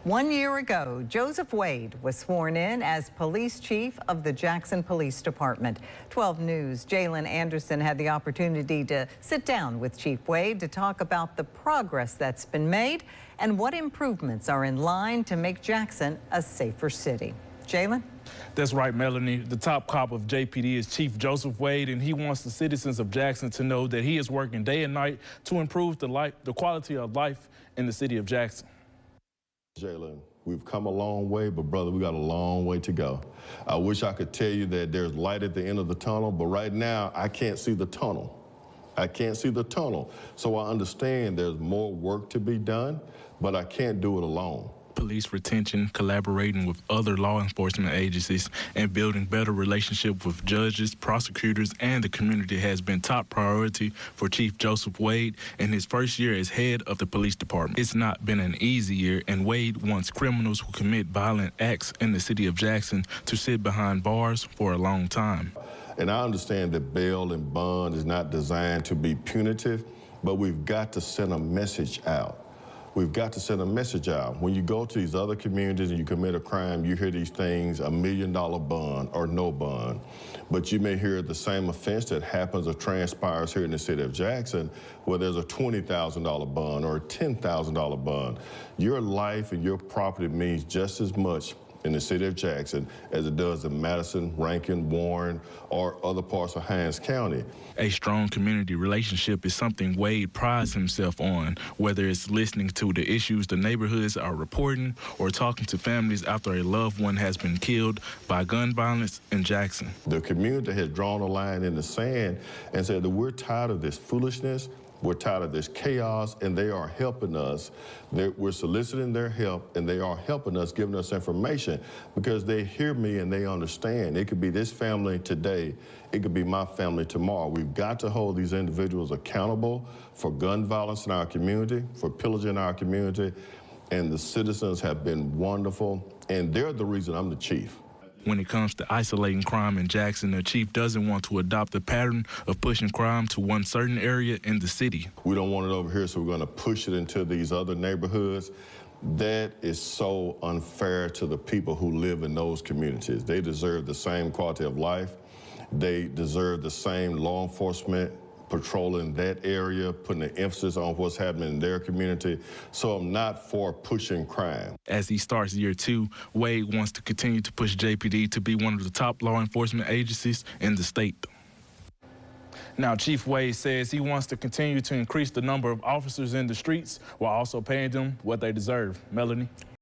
1 year ago, Joseph Wade was sworn in as police chief of the Jackson Police Department. 12 News' Jalen Anderson had the opportunity to sit down with Chief Wade to talk about the progress that's been made and what improvements are in line to make Jackson a safer city. Jalen? That's right, Melanie. The top cop of JPD is Chief Joseph Wade, and he wants the citizens of Jackson to know that he is working day and night to improve the quality of life in the city of Jackson. Jalen, we've come a long way, but brother, we got a long way to go. I wish I could tell you that there's light at the end of the tunnel, but right now I can't see the tunnel. I can't see the tunnel. So I understand there's more work to be done, but I can't do it alone. Police retention, collaborating with other law enforcement agencies, and building better relationships with judges, prosecutors, and the community has been top priority for Chief Joseph Wade in his first year as head of the police department. It's not been an easy year, and Wade wants criminals who commit violent acts in the city of Jackson to sit behind bars for a long time. And I understand that bail and bond is not designed to be punitive, but we've got to send a message out. We've got to send a message out. When you go to these other communities and you commit a crime, you hear these things, $1 million bond or no bond. But you may hear the same offense that happens or transpires here in the city of Jackson, where there's a $20,000 bond or a $10,000 bond. Your life and your property means just as much in the city of Jackson as it does in Madison, Rankin, Warren, or other parts of Hinds County. A strong community relationship is something Wade prides himself on, whether it's listening to the issues the neighborhoods are reporting or talking to families after a loved one has been killed by gun violence in Jackson. The community has drawn a line in the sand and said that we're tired of this foolishness. We're tired of this chaos, and they are helping us. We're soliciting their help, and they are helping us, giving us information, because they hear me and they understand. It could be this family today. It could be my family tomorrow. We've got to hold these individuals accountable for gun violence in our community, for pillaging in our community, and the citizens have been wonderful, and they're the reason I'm the chief. When it comes to isolating crime in Jackson, the chief doesn't want to adopt a pattern of pushing crime to one certain area in the city. We don't want it over here, so we're going to push it into these other neighborhoods. That is so unfair to the people who live in those communities. They deserve the same quality of life. They deserve the same law enforcement patrolling that area, putting the emphasis on what's happening in their community. So I'm not for pushing crime. As he starts year 2, Wade wants to continue to push JPD to be one of the top law enforcement agencies in the state. Now, Chief Wade says he wants to continue to increase the number of officers in the streets while also paying them what they deserve. Melanie?